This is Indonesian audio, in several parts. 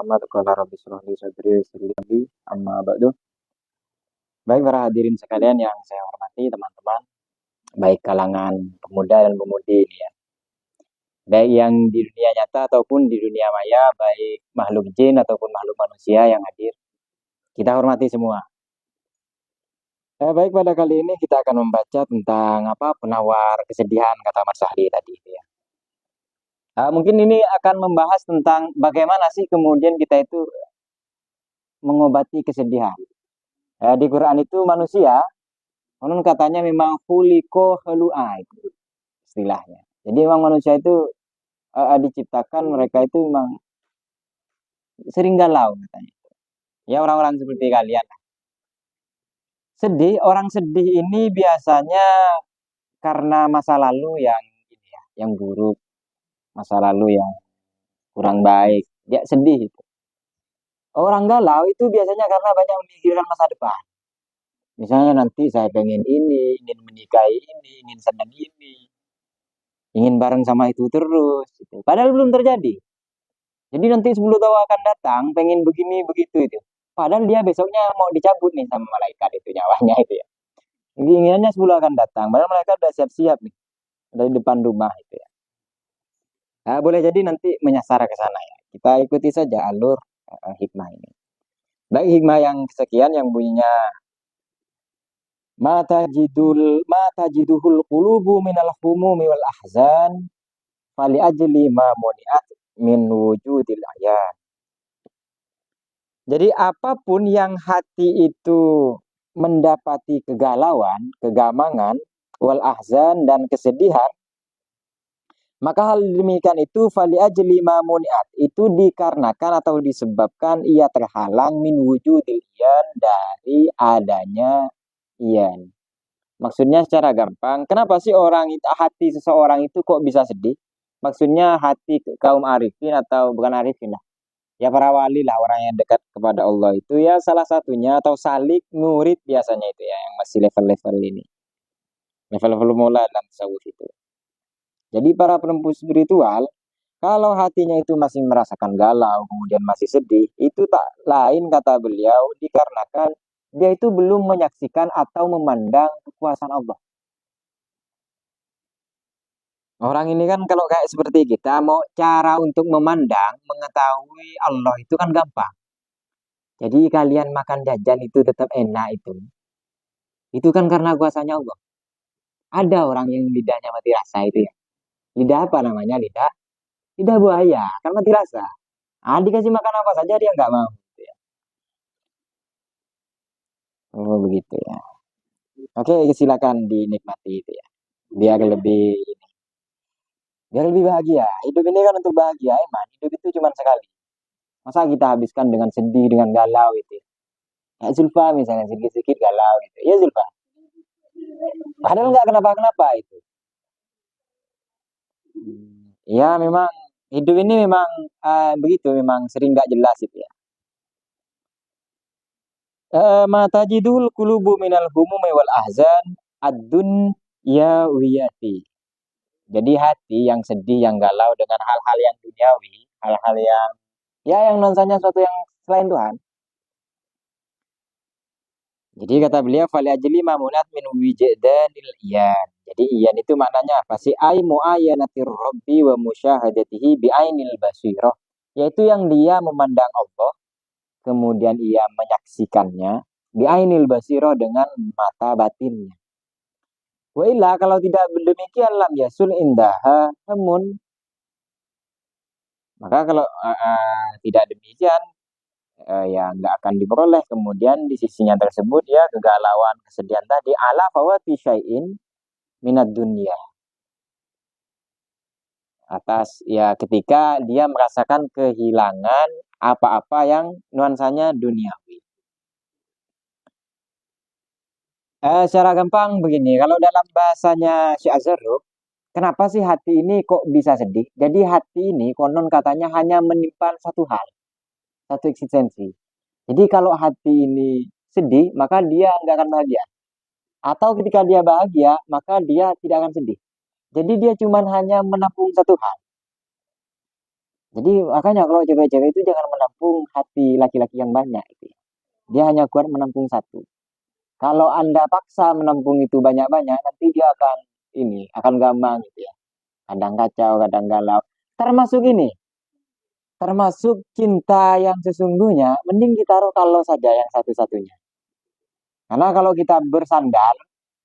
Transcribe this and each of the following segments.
Muhammad qala rabbi shrah li sadri wa yassir li amri amma ba'du. Baik para hadirin sekalian yang saya hormati teman-teman, baik kalangan pemuda dan pemudi ini ya. Baik yang di dunia nyata ataupun di dunia maya, baik makhluk jin ataupun makhluk manusia yang hadir. Kita hormati semua. Baik pada kali ini kita akan membaca tentang penawar kesedihan kata Mas Sahdi tadi itu ya. Mungkin ini akan membahas tentang bagaimana sih kemudian kita itu mengobati kesedihan. Di Quran itu manusia, konon katanya memang khuliqo halu'a itu istilahnya. Jadi memang manusia itu diciptakan mereka itu memang sering galau katanya. Ya orang-orang seperti kalian. Sedih, orang sedih ini biasanya karena masa lalu yang ini ya, yang buruk, masa lalu yang kurang baik. Dia sedih itu. Orang galau itu biasanya karena banyak memikirkan masa depan. Misalnya nanti saya pengen ini, ingin menikahi ini, ingin senang ini, ingin bareng sama itu terus. Gitu. Padahal belum terjadi. Jadi nanti 10 tahun akan datang, pengen begini, begitu itu. Padahal dia besoknya mau dicabut nih sama malaikat itu nyawanya itu ya. Jadi inginannya 10 akan datang, padahal malaikat udah siap-siap nih. Dari depan rumah itu ya. Nah, boleh jadi nanti menyasar ke sana ya. Kita ikuti saja alur hikmah ini. Baik hikmah yang kesekian yang bunyinya mata jiduhul qulubu minal humumi wal ahzan fali ajli ma muni'at min wujudil ayan. Jadi apapun yang hati itu mendapati kegalauan, kegamangan, wal ahzan dan kesedihan, maka hal demikian itu fali ajli ma muni'at itu dikarenakan atau disebabkan ia terhalang min wujudil iyan dari adanya iyan. Maksudnya secara gampang, kenapa sih hati seseorang itu kok bisa sedih? Maksudnya hati kaum arifin atau bukan arifin lah. Ya para wali lah, orang yang dekat kepada Allah itu ya salah satunya atau salik murid biasanya itu ya yang masih level-level ini. Level-level mula dalam tasawuf itu. Jadi para penempuh spiritual, kalau hatinya itu masih merasakan galau, kemudian masih sedih, itu tak lain kata beliau dikarenakan dia itu belum menyaksikan atau memandang kekuasaan Allah. Orang ini kan kalau kayak seperti kita, mau cara untuk memandang, mengetahui Allah itu kan gampang. Jadi kalian makan jajan itu tetap enak itu. Itu kan karena kuasanya Allah. Ada orang yang lidahnya mati rasa itu ya. Lidah apa namanya? Lidah buaya, kan mati rasa. Dikasih makan apa saja dia nggak mau. Gitu ya. Oh begitu ya. Oke, silakan dinikmati itu ya. Biar lebih bahagia. Hidup ini kan untuk bahagia, emang. Hidup itu cuma sekali. Masa kita habiskan dengan sedih, dengan galau itu. Kayak Zulfa misalnya, sedikit-sedikit galau gitu. Ya Zulfa. Padahal nggak kenapa-kenapa itu. Ya memang, hidup ini memang begitu, memang sering nggak jelas itu ya. Mata jidul kulubu minal humumi wal ahzan adun ya wiyati. Jadi hati yang sedih, yang galau dengan hal-hal yang duniawi, hal-hal yang nonsanya suatu yang selain Tuhan. Jadi kata beliau fali ajli mamunat min wijdanil iyan. Jadi iyan itu maknanya apa sih? Ai muayyanatir rabbi wa musyahadatihi bi ainil basirah. Yaitu yang dia memandang Allah, kemudian ia menyaksikannya bi ainil basirah dengan mata batinnya. Wa illa kalau tidak demikian lam yasul indaha namun maka kalau tidak demikian ya nggak akan diperoleh kemudian di sisinya tersebut ya kegalauan kesedihan tadi ala fawati syai'in minat dunia atas ya ketika dia merasakan kehilangan apa-apa yang nuansanya duniawi. Secara gampang begini, kalau dalam bahasanya Syekh Azharuk, kenapa sih hati ini kok bisa sedih? Jadi hati ini konon katanya hanya menyimpan satu hal, satu eksistensi. Jadi kalau hati ini sedih, maka dia nggak akan bahagia. Atau ketika dia bahagia, maka dia tidak akan sedih. Jadi dia cuma hanya menampung satu hal. Jadi makanya kalau cewek-cewek itu jangan menampung hati laki-laki yang banyak itu. Dia hanya kuat menampung satu. Kalau Anda paksa menampung itu banyak-banyak, nanti dia akan ini, akan gampang gitu ya. Kadang kacau, kadang galau. Termasuk ini, termasuk cinta yang sesungguhnya, mending ditaruh kalau saja yang satu-satunya. Karena kalau kita bersandar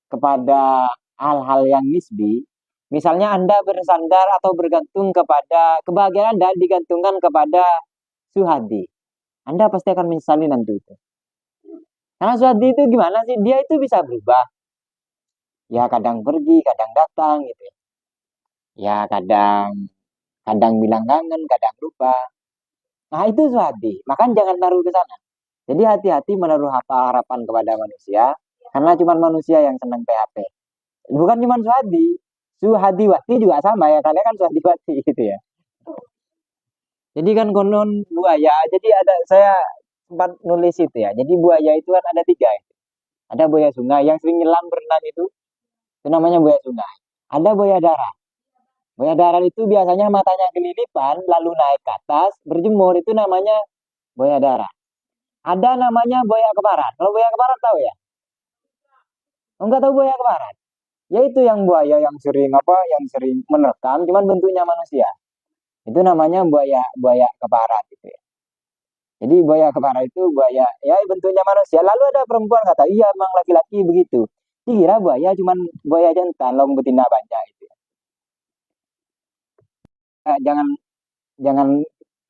kepada hal-hal yang nisbi, misalnya Anda bersandar atau bergantung kepada kebahagiaan Anda digantungkan kepada Suhadi, Anda pasti akan menyesali nanti itu. Karena Suhadi itu gimana sih? Dia itu bisa berubah. Ya kadang pergi, kadang datang gitu ya. Ya kadang kadang bilang kangen, kadang lupa. Nah itu Suhadi. Makanya jangan taruh ke sana. Jadi hati-hati menaruh harapan kepada manusia. Karena cuma manusia yang senang PHP. Bukan cuma Suhadi. Suhadiwati juga sama ya. Kalian kan Suhadiwati gitu ya. Jadi kan konon buaya. Jadi ada saya sempat nulis itu ya. Jadi buaya itu kan ada tiga. Ada buaya sungai yang sering nyelam berenang itu namanya buaya sungai. Ada buaya darat. Buaya darat itu biasanya matanya kelilipan lalu naik ke atas berjemur itu namanya buaya darat. Ada namanya buaya keparat. Kalau buaya keparat tahu ya? Enggak tahu buaya keparat. Yaitu yang buaya yang sering apa? Yang sering menerkam, cuman bentuknya manusia. Itu namanya buaya buaya keparat gitu ya. Jadi buaya kepara itu buaya ya bentuknya manusia. Lalu ada perempuan kata, iya emang laki-laki begitu. Dikira buaya cuman buaya jantan, long betina banyak itu. Jangan jangan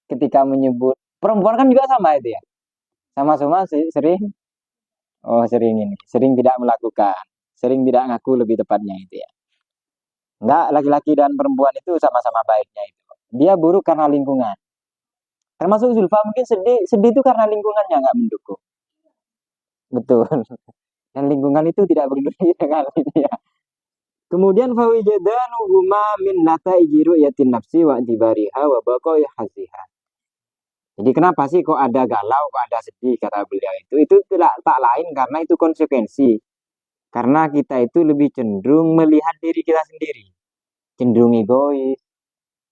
ketika menyebut perempuan kan juga sama itu ya. Sama-sama sering sering ini, sering tidak melakukan, sering tidak ngaku lebih tepatnya itu ya. Enggak, laki-laki dan perempuan itu sama-sama baiknya itu. Dia buruk karena lingkungan. Termasuk Zulfa mungkin sedih, sedih itu karena lingkungannya nggak mendukung. Betul. Dan lingkungan itu tidak peduli dengan ini ya. Kemudian fawijadanu huma min lata ijiru yatin nafsi wa dibariha wa baqai hasiha. Jadi kenapa sih kok ada galau, kok ada sedih kata beliau itu? Itu tidak tak lain karena itu konsekuensi. Karena kita itu lebih cenderung melihat diri kita sendiri, cenderung egois,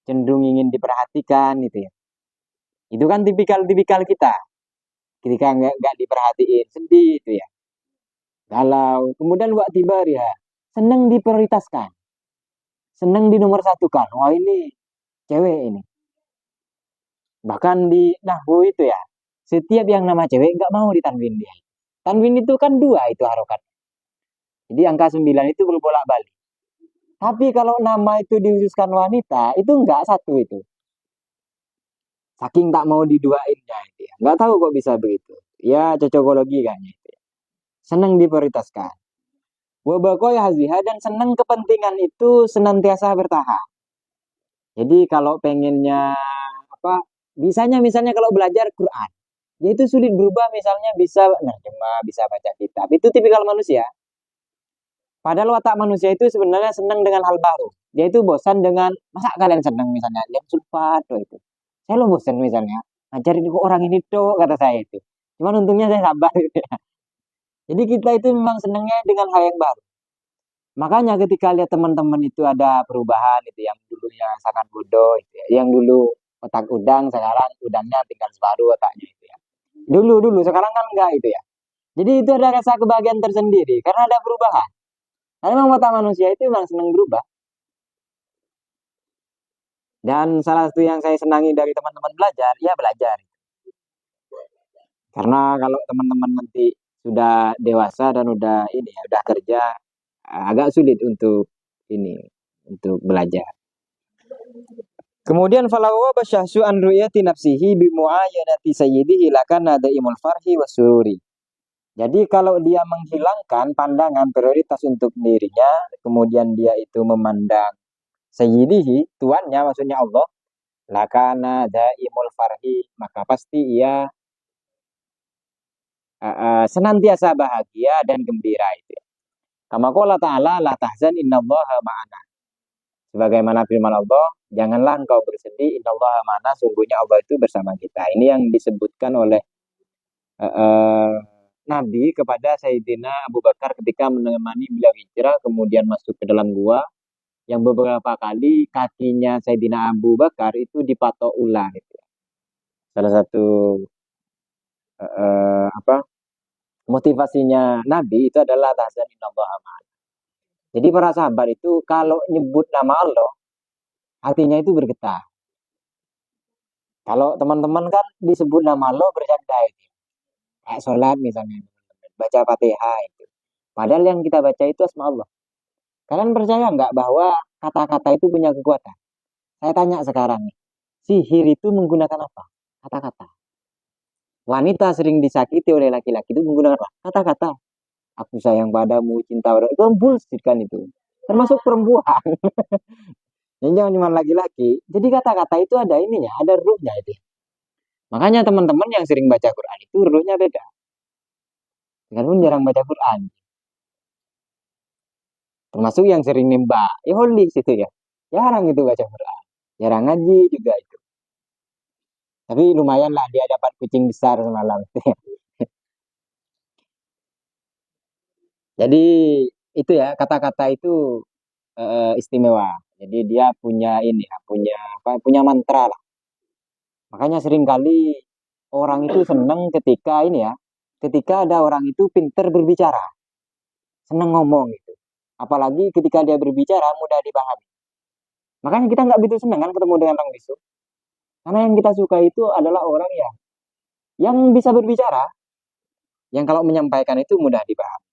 cenderung ingin diperhatikan gitu ya. Itu kan tipikal-tipikal kita. Ketika nggak diperhatiin, sedih itu ya. Galau. Kemudian wa dibariha, senang diprioritaskan. Senang di nomor satu kan. Wah ini cewek ini. Bahkan di Nahwu itu ya, setiap yang nama cewek nggak mau ditanwin dia. Tanwin itu kan dua itu harokat. Jadi angka 9 itu berbolak-balik. Tapi kalau nama itu diususkan wanita, itu nggak satu itu. Saking tak mau diduainnya itu ya. Nggak tahu kok bisa begitu. Ya cocokologi kayaknya itu ya. Senang diprioritaskan. Wabakoy haziha dan senang kepentingan itu senantiasa bertahan. Jadi kalau pengennya apa bisanya misalnya kalau belajar Quran, ya itu sulit berubah misalnya bisa nerjemah, bisa baca kitab. Itu tipikal manusia. Padahal watak manusia itu sebenarnya senang dengan hal baru. Dia itu bosan dengan masa kalian senang misalnya lihat sulfat itu. Saya lo bosan misalnya ngajarin kok orang ini tuh kata saya itu. Cuman untungnya saya sabar gitu ya. Jadi kita itu memang senangnya dengan hal yang baru. Makanya ketika lihat teman-teman itu ada perubahan itu yang dulunya sangat bodoh itu ya. Yang dulu otak udang sekarang udangnya tinggal separuh otaknya itu ya. Dulu sekarang kan enggak itu ya. Jadi itu ada rasa kebahagiaan tersendiri karena ada perubahan. Karena memang otak manusia itu memang senang berubah. Dan salah satu yang saya senangi dari teman-teman belajar, ya belajar. Karena kalau teman-teman nanti sudah dewasa dan udah ini ya, udah kerja, agak sulit untuk ini, untuk belajar. Kemudian falawa basyahsu an ru'yati nafsihi bi muayyanati sayyidihi lakana daimul farhi wasururi. Jadi kalau dia menghilangkan pandangan prioritas untuk dirinya, kemudian dia itu memandang sayyidihi, tuannya maksudnya Allah, lakana daimul farhi, maka pasti ia senantiasa bahagia dan gembira itu. Kama qala ta'ala la tahzan innallaha ma'ana. Sebagaimana firman Allah, janganlah engkau bersedih, innallaha ma'ana, sungguhnya Allah itu bersama kita. Ini yang disebutkan oleh Nabi kepada Sayyidina Abu Bakar ketika menemani beliau hijrah kemudian masuk ke dalam gua. yang beberapa kali kakinya Sayyidina Abu Bakar itu dipatok ular gitu. Salah satu apa motivasinya Nabi itu adalah tahzan innallaha ma'ana. Jadi para sahabat itu kalau nyebut nama Allah, hatinya itu bergetar. Kalau teman-teman kan disebut nama Allah bercanda itu. Kayak sholat misalnya, baca Fatihah itu. Padahal yang kita baca itu asma Allah. Kalian percaya nggak bahwa kata-kata itu punya kekuatan? Saya tanya sekarang nih, sihir itu menggunakan apa? Kata-kata. Wanita sering disakiti oleh laki-laki itu menggunakan apa? Kata-kata. Aku sayang padamu, cinta padamu. Itu kan bullshit kan itu. Termasuk perempuan. Yang jangan cuma laki-laki. Jadi kata-kata itu ada ininya, ada ruhnya itu. Makanya teman-teman yang sering baca Quran itu ruhnya beda. Sekalipun jarang baca Quran. Termasuk yang sering nimba. Ya holik itu ya. Jarang itu baca Quran. Jarang ngaji juga itu. Tapi lumayan lah dia dapat kucing besar semalam. Jadi itu ya kata-kata itu istimewa. Jadi dia punya ini ya, punya apa? Punya mantra lah. Makanya seringkali orang itu senang ketika ini ya, ketika ada orang itu pinter berbicara, senang ngomong gitu. Apalagi ketika dia berbicara mudah dipahami. Makanya kita nggak begitu senang kan ketemu dengan orang bisu. Karena yang kita suka itu adalah orang yang bisa berbicara, yang kalau menyampaikan itu mudah dipahami.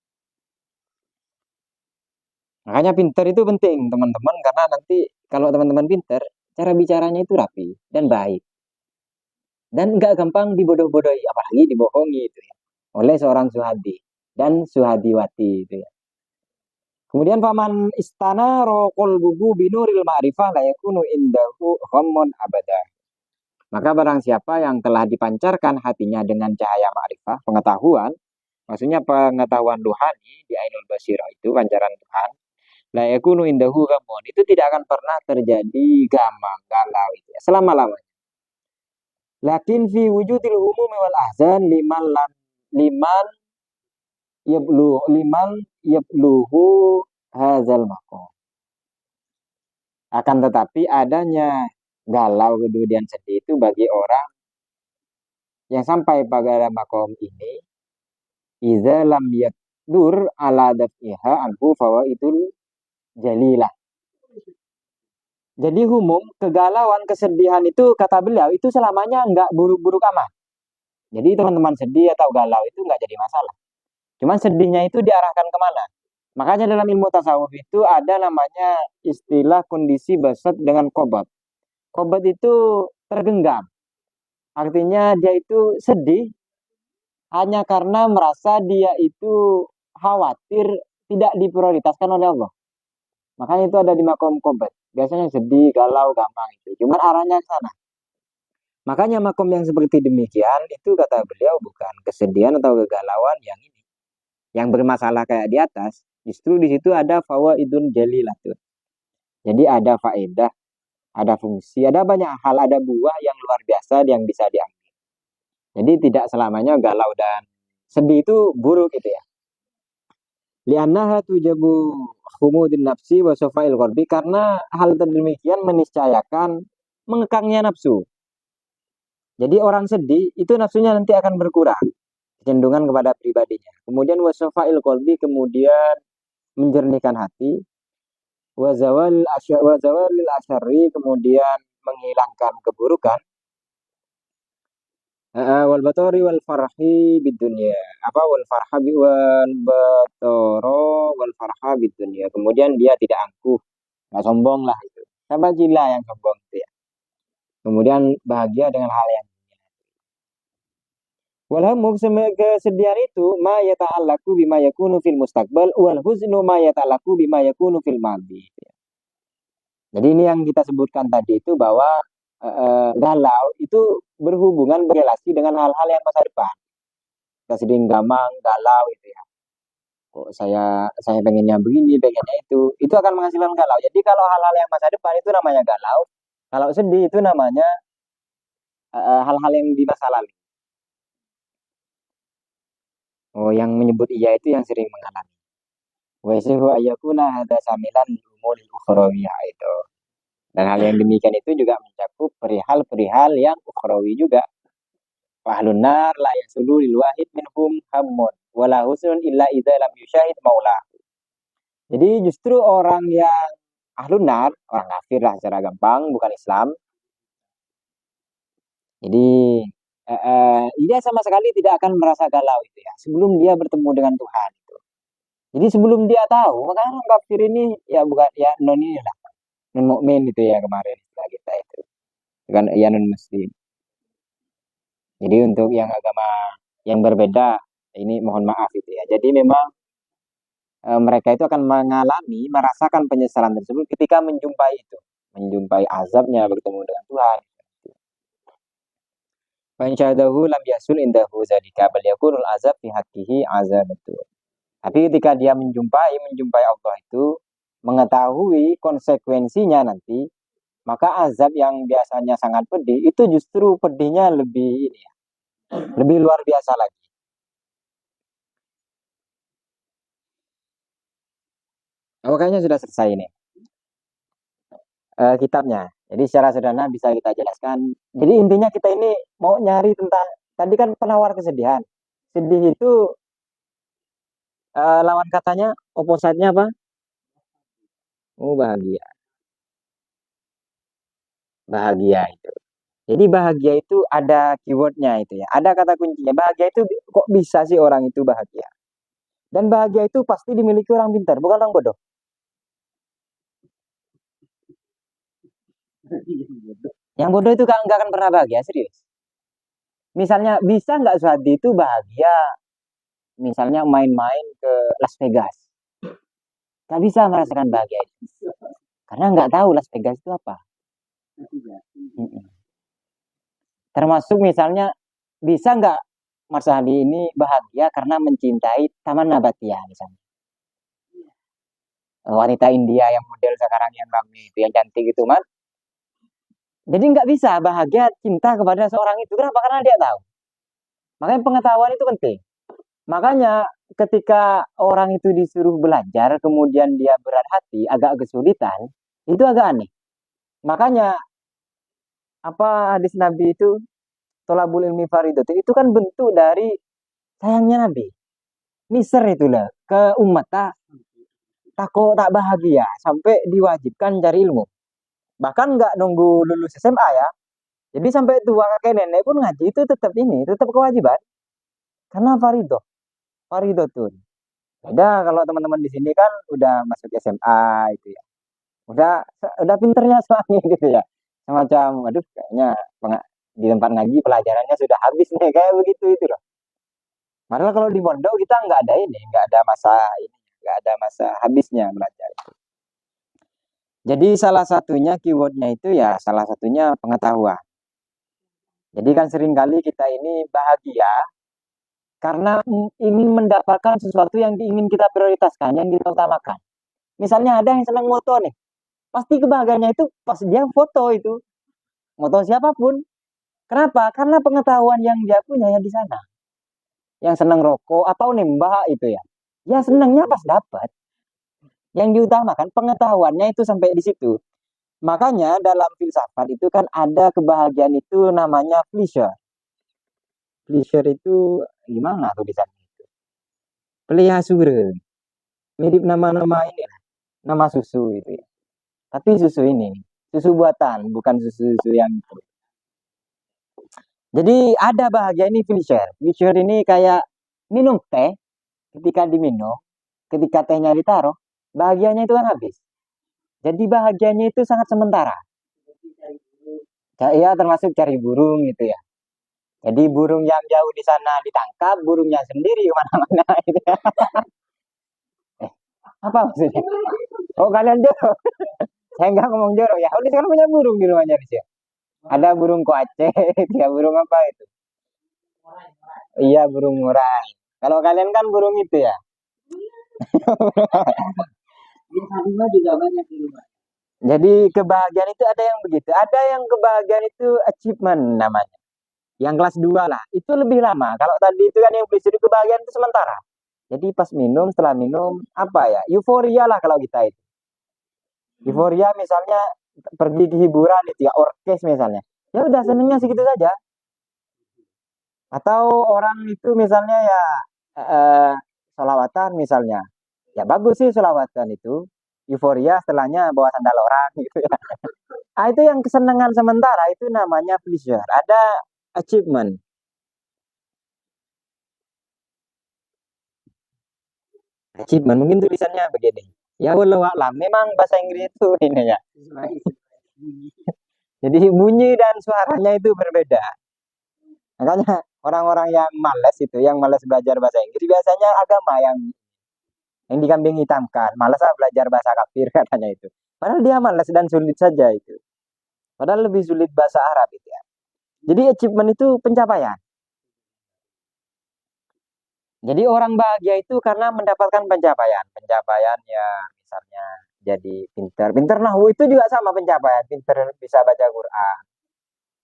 Makanya pinter itu penting teman-teman karena nanti kalau teman-teman pinter, cara bicaranya itu rapi dan baik dan nggak gampang dibodoh-bodohi, apalagi dibohongi itu ya oleh seorang suhadi dan suhadiwati itu ya. Kemudian paman istana rokol bubu binuril ma'rifah layakunu indahu ghammun abada. Maka barang siapa yang telah dipancarkan hatinya dengan cahaya ma'rifah, pengetahuan, maksudnya pengetahuan ruhani di Ainul Basirah itu pancaran Tuhan, la yakunu indahu ghammun, itu tidak akan pernah terjadi gamang, galau itu ya, selama-lamanya. Lakin fi wujudil umumi wal ahzan liman yabluhu hazal maqam. Akan tetapi adanya galau kemudian sedih itu bagi orang yang sampai pada makom ini, iza lam yadur ala daf'iha anhu fawaidul jalilah. Jadi umum kegalauan, kesedihan itu kata beliau itu selamanya nggak buruk-buruk amat. Jadi teman-teman sedih atau galau itu nggak jadi masalah. Cuman sedihnya itu diarahkan kemana? Makanya dalam ilmu tasawuf itu ada namanya istilah kondisi basat dengan kobat. Kobat itu tergenggam. Artinya dia itu sedih hanya karena merasa dia itu khawatir tidak diprioritaskan oleh Allah. Makanya itu ada di makom kobat. Biasanya sedih, galau, gampang itu. Cuman arahnya ke sana. Makanya makom yang seperti demikian itu kata beliau bukan kesedihan atau kegalauan yang ini, yang bermasalah kayak di atas. Justru di situ ada fawaidun jalilatun. Jadi ada faedah, ada fungsi, ada banyak hal, ada buah yang luar biasa yang bisa diambil. Jadi tidak selamanya galau dan sedih itu buruk gitu ya. Liannaha tujabu khumudin nafsi wa sofail korbi, karena hal demikian meniscayakan mengekangnya nafsu. Jadi orang sedih itu nafsunya nanti akan berkurang kecenderungan kepada pribadinya. Kemudian wasofail kolbi, kemudian menjernihkan hati. Wazawalil asyari, kemudian menghilangkan keburukan. Wal batori wal farhi bid dunya. Apa wal farha wal batoro wal farha bid dunya. Kemudian dia tidak angkuh, nggak sombong lah itu. Sabajila yang sombong itu ya. Kemudian bahagia dengan hal yang walhamu, kesedihan itu ma yata'allaku bima yakunu fil mustaqbal wal huznu ma yata'allaku bima yakunu fil madi. Jadi ini yang kita sebutkan tadi itu bahwa galau itu berhubungan berrelasi dengan hal-hal yang masa depan. Kita sering gamang, galau itu ya. Kok saya pengennya begini, pengennya itu akan menghasilkan galau. Jadi kalau hal-hal yang masa depan itu namanya galau, kalau sedih itu namanya hal-hal yang di masa lalu. Oh, yang menyebut iya itu yang sering mengalami. Wa yasihu ayyakuna hadza samilan umuri ukhrawiyah itu. Dan hal yang demikian itu juga mencakup perihal-perihal yang ukhrawi juga. Ahlun nar la yasulu lil wahid minhum hammun wala husnun illa idza lam yusyahid maula. Jadi justru orang yang ahlun nar, orang kafir lah secara gampang, bukan Islam. Jadi dia sama sekali tidak akan merasa galau itu ya sebelum dia bertemu dengan Tuhan itu. Jadi sebelum dia tahu, maka orang kafir ini ya bukan ya non ini lah, non mukmin itu ya kemarin kita itu. Bukan ya non muslim. Jadi untuk yang agama yang berbeda ini mohon maaf itu ya. Jadi memang mereka itu akan mengalami merasakan penyesalan tersebut ketika menjumpai itu, menjumpai azabnya bertemu dengan Tuhan. Fansyadahu lam yasul indahu zalika bal yakunul azab fi haqqihi azabatu. Tapi ketika dia menjumpai Allah itu, mengetahui konsekuensinya nanti, maka azab yang biasanya sangat pedih itu justru pedihnya lebih ini ya, lebih luar biasa lagi. Oh, kayaknya sudah selesai ini kitabnya. Jadi secara sederhana bisa kita jelaskan. Jadi intinya kita ini mau nyari tentang tadi kan penawar kesedihan. Sedih itu lawan katanya opposite-nya apa? Oh, bahagia. Bahagia itu. Jadi bahagia itu ada keywordnya itu ya. Ada kata kuncinya. Bahagia itu kok bisa sih orang itu bahagia? Dan bahagia itu pasti dimiliki orang pintar, bukan orang bodoh. Yang bodoh itu nggak akan pernah bahagia, serius. Misalnya bisa nggak Suhadi itu bahagia, misalnya main-main ke Las Vegas. Nggak bisa merasakan bahagia itu. Karena nggak tahu Las Vegas itu apa. Termasuk misalnya bisa nggak Mas Hadi ini bahagia karena mencintai Taman Nabatia misalnya. Wanita India yang model sekarang yang ramai itu, yang cantik itu mas. Jadi nggak bisa bahagia cinta kepada seorang itu. Kenapa? Karena dia tahu. Makanya pengetahuan itu penting. Makanya ketika orang itu disuruh belajar, kemudian dia berat hati, agak kesulitan, itu agak aneh. Makanya apa hadis Nabi itu, tolabul ilmi faridatun, itu kan bentuk dari sayangnya Nabi. Miser itulah ke umat tak bahagia sampai diwajibkan cari ilmu. Bahkan nggak nunggu lulus SMA ya. Jadi sampai tua kakek nenek pun ngaji itu tetap ini, tetap kewajiban. Karena farido tuh. Beda kalau teman-teman di sini kan udah masuk SMA itu ya. Udah pinternya selama gitu ya. Semacam aduh kayaknya di tempat ngaji pelajarannya sudah habis nih kayak begitu itu loh. Padahal kalau di pondok kita nggak ada ini, nggak ada masa ini, nggak ada masa habisnya belajar. Jadi salah satunya keywordnya itu ya salah satunya pengetahuan. Jadi kan seringkali kita ini bahagia karena ingin mendapatkan sesuatu yang ingin kita prioritaskan, yang kita utamakan. Misalnya ada yang senang moto nih, pasti kebahagiaannya itu pas dia foto itu, moto siapapun. Kenapa? Karena pengetahuan yang dia punya ya di sana. Yang senang rokok atau nembak itu ya, ya senangnya pas dapat. Yang diutamakan pengetahuannya itu sampai di situ. Makanya dalam filsafat itu kan ada kebahagiaan itu namanya pleasure. Pleasure itu gimana tuh di sana? Pelihasure. Mirip nama-nama ini, nama susu itu ya. Tapi susu ini, susu buatan, bukan susu-susu yang itu. Jadi ada bahagia ini pleasure. Pleasure ini kayak minum teh, ketika diminum, ketika tehnya ditaruh, bahagianya itu kan habis. Jadi bahagianya itu sangat sementara. Ya, termasuk cari burung gitu ya. Jadi burung yang jauh di sana ditangkap, burungnya sendiri kemana-mana. Gitu ya. Apa maksudnya? Oh kalian jorok? Saya nggak ngomong jorok ya. Oh, sekarang punya burung di rumahnya sih. Ada burung kuace, ya burung apa itu? Iya burung murai. Kalau kalian kan burung itu ya. Juga banyak di rumah. Jadi kebahagiaan itu ada yang begitu. Ada yang kebahagiaan itu achievement namanya. Yang kelas 2 lah. Itu lebih lama. Kalau tadi itu kan yang disuruh kebahagiaan itu sementara. Jadi pas minum, setelah minum, apa ya, euforia lah kalau kita itu. Euforia misalnya pergi ke hiburan itu ya, orkes misalnya. Ya udah senengnya segitu saja. Atau orang itu misalnya ya eh, solawatan misalnya. Ya bagus sih solawatan itu. Euforia setelahnya bawa sandal orang gitu ya. Ah, itu yang kesenangan sementara itu namanya pleasure. Ada achievement. Achievement mungkin tulisannya begini. Ya walau alam, memang bahasa Inggris itu ini ya. Jadi bunyi dan suaranya itu berbeda. Makanya orang-orang yang malas itu, yang malas belajar bahasa Inggris biasanya agama yang dikambing hitamkan. Malas belajar bahasa kafir katanya itu. Padahal dia malas dan sulit saja itu. Padahal lebih sulit bahasa Arab itu ya. Jadi achievement itu pencapaian. Jadi orang bahagia itu karena mendapatkan pencapaian. Pencapaian ya misalnya jadi pinter. Pinter nahwu itu juga sama pencapaian. Pinter bisa baca Quran.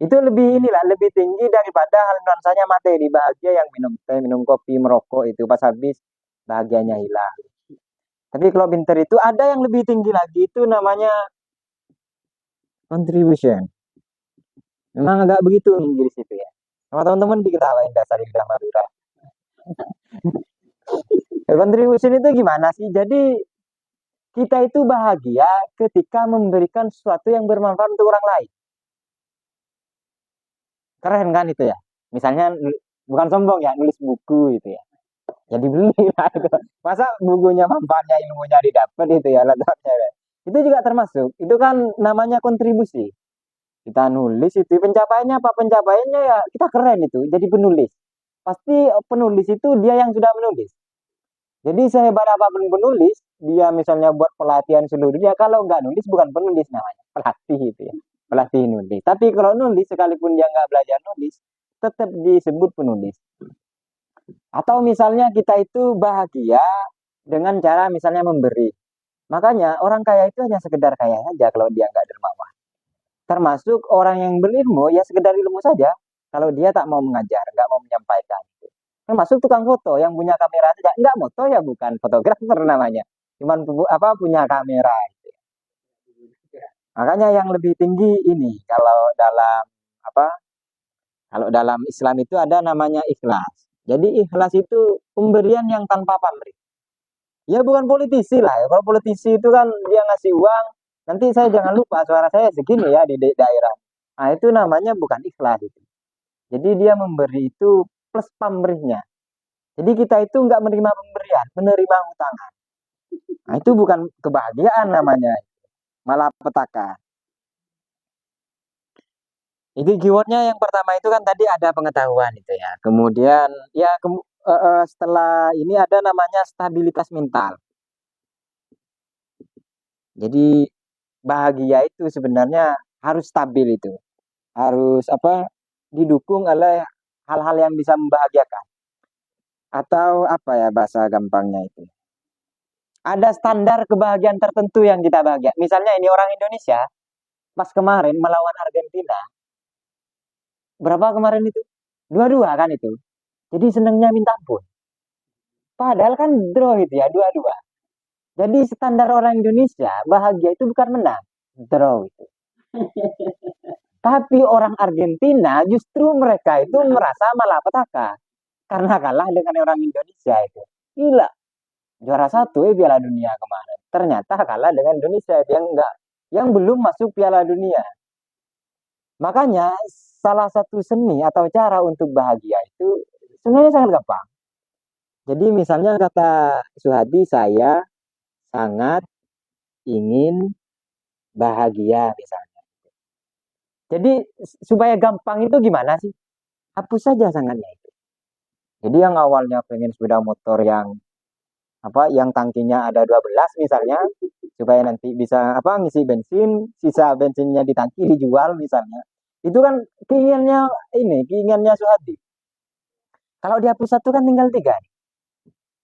Itu lebih inilah, lebih tinggi daripada hal nuansanya materi. Bahagia yang minum teh, minum kopi, merokok itu pas habis bahagianya hilang. Tapi kalau pinter itu ada yang lebih tinggi lagi itu namanya contribution. Memang agak begitu Inggris itu ya. Sama teman-teman diketawain dasar Ilham Madura. Contribution itu gimana sih? Jadi kita itu bahagia ketika memberikan sesuatu yang bermanfaat untuk orang lain. Keren kan itu ya? Misalnya bukan sombong ya, nulis buku itu ya. Jadi beli lah itu. Masa bukunya manfaatnya ilmunya didapat itu ya letaknya. Itu juga termasuk. Itu kan namanya kontribusi. Kita nulis itu pencapaiannya apa? Pencapaiannya ya kita keren itu. Jadi penulis. Pasti penulis itu dia yang sudah menulis. Jadi sehebat apapun penulis, dia misalnya buat pelatihan seluruh dunia, kalau nggak nulis bukan penulis namanya, pelatih itu ya, pelatih nulis. Tapi kalau nulis, sekalipun dia nggak belajar nulis, tetap disebut penulis. Atau misalnya kita itu bahagia dengan cara misalnya memberi. Makanya orang kaya itu hanya sekedar kaya saja kalau dia nggak dermawan. Termasuk orang yang berilmu ya sekedar ilmu saja. Kalau dia tak mau mengajar, nggak mau menyampaikan. Termasuk tukang foto yang punya kamera saja. Nggak foto ya bukan fotografer namanya. Cuman apa punya kamera. Makanya yang lebih tinggi ini kalau dalam apa? Kalau dalam Islam itu ada namanya ikhlas. Jadi ikhlas itu pemberian yang tanpa pamrih. Ya bukan politisi lah ya. Kalau politisi itu kan dia ngasih uang, nanti saya jangan lupa suara saya segini ya di daerah. Nah itu namanya bukan ikhlas itu. Jadi dia memberi itu plus pamrihnya. Jadi kita itu nggak menerima pemberian, menerima hutangan. Nah itu bukan kebahagiaan namanya, malah petaka. Jadi keywordnya yang pertama itu kan tadi ada pengetahuan itu ya. Kemudian ya setelah ini ada namanya stabilitas mental. Jadi bahagia itu sebenarnya harus stabil itu. Harus apa? Didukung oleh hal-hal yang bisa membahagiakan. Atau apa ya bahasa gampangnya itu. Ada standar kebahagiaan tertentu yang kita bahagia. Misalnya ini orang Indonesia pas kemarin melawan Argentina. Berapa kemarin itu? Dua-dua kan itu. Jadi senangnya minta ampun. Padahal kan draw itu ya, dua-dua. Jadi standar orang Indonesia bahagia itu bukan menang, draw itu. Tapi orang Argentina justru mereka itu merasa malah petaka karena kalah dengan orang Indonesia itu. Gila, juara satu Piala Dunia kemarin. Ternyata kalah dengan Indonesia yang enggak, yang belum masuk Piala Dunia. Makanya salah satu seni atau cara untuk bahagia itu sebenarnya sangat gampang. Jadi misalnya kata Suhadi, saya sangat ingin bahagia misalnya. Jadi supaya gampang itu gimana sih? Hapus saja sangatnya itu. Jadi yang awalnya pengen sepeda motor yang apa yang tangkinya ada 12 misalnya supaya nanti bisa apa ngisi bensin, sisa bensinnya di tangki dijual misalnya. Itu kan keinginannya Suhadi. Kalau dihapus satu kan tinggal tiga.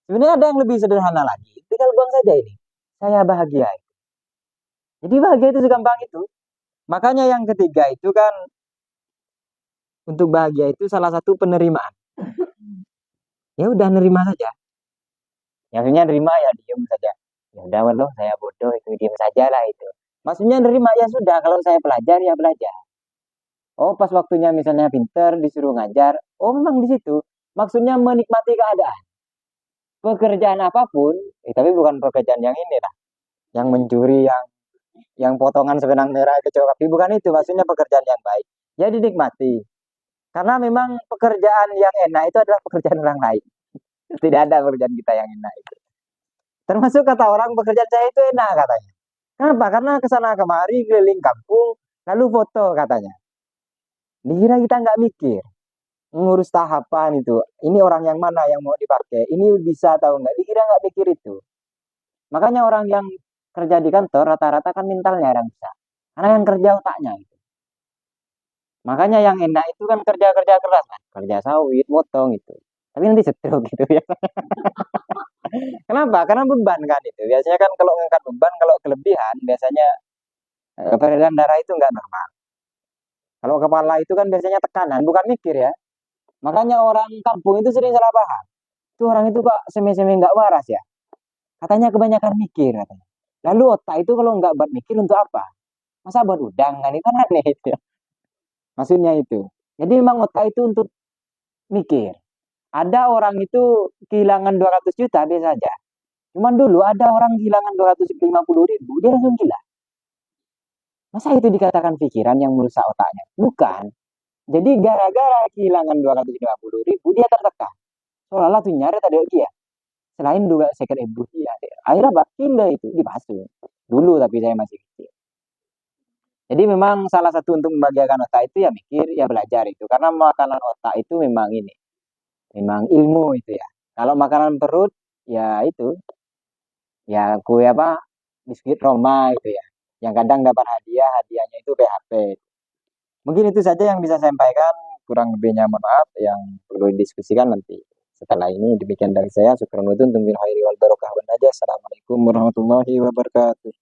Sebenarnya ada yang lebih sederhana lagi. Tinggal buang saja ini. Saya bahagia. Jadi bahagia itu segampang itu. Makanya yang ketiga itu kan untuk bahagia itu salah satu penerimaan. Ya udah nerima saja. Maksudnya nerima ya diem saja. Ya udah loh, saya bodoh itu diem saja lah itu. Maksudnya nerima ya sudah, kalau saya belajar ya belajar. Oh pas waktunya misalnya pinter disuruh ngajar, oh memang di situ. Maksudnya menikmati keadaan. Pekerjaan apapun, tapi bukan pekerjaan yang ini lah, yang mencuri, yang potongan sebenang merah kecoa kaki, bukan itu. Maksudnya pekerjaan yang baik. Ya dinikmati. Karena memang pekerjaan yang enak itu adalah pekerjaan orang lain. Tidak ada pekerjaan kita yang enak itu. Termasuk kata orang pekerjaan saya itu enak katanya. Kenapa? Karena kesana kemari keliling kampung, lalu foto katanya. Dikira kita nggak mikir ngurus tahapan itu. Ini orang yang mana yang mau dipakai? Ini bisa atau enggak? Dikira nggak mikir itu. Makanya orang yang kerja di kantor rata-rata kan mentalnya orang bisa. Karena yang kerja otaknya itu. Makanya yang enak itu kan kerja-kerja keras kan. Kerja sawit, motong itu. Tapi nanti stroke gitu ya. Kenapa? Karena beban kan itu. Biasanya kan kalau ngangkat beban, kalau kelebihan biasanya peredaran darah itu nggak normal. Kalau kepala itu kan biasanya tekanan, bukan mikir ya. Makanya orang kampung itu sering salah paham. Itu orang itu kok semi-semi nggak waras ya. Katanya kebanyakan mikir katanya. Lalu otak itu kalau nggak buat mikir untuk apa? Masa buat udang kan itu kan aneh itu ya. Maksudnya itu. Jadi memang otak itu untuk mikir. Ada orang itu kehilangan 200 juta biasa aja. Cuman dulu ada orang kehilangan 250.000, dia langsung gila. Masa itu dikatakan pikiran yang merusak otaknya? Bukan. Jadi gara-gara kehilangan 250.000, dia tertekan. Seolah-olah tuh nyari tadi dia. Selain juga second ibu dia. Akhirnya bakil itu dipasung. Dulu tapi saya masih kecil. Jadi memang salah satu untuk membahagiakan otak itu ya mikir, ya belajar itu. Karena makanan otak itu memang ini. Memang ilmu itu ya. Kalau makanan perut, ya itu. Ya kue apa, biskuit Roma itu ya. Yang kadang dapat hadiah, hadiahnya itu PHP. Mungkin itu saja yang bisa saya sampaikan. Kurang lebihnya mohon maaf, yang perlu didiskusikan nanti. Setelah ini demikian dari saya. Syukran wa bil khairi wal barakah. Assalamualaikum warahmatullahi wabarakatuh.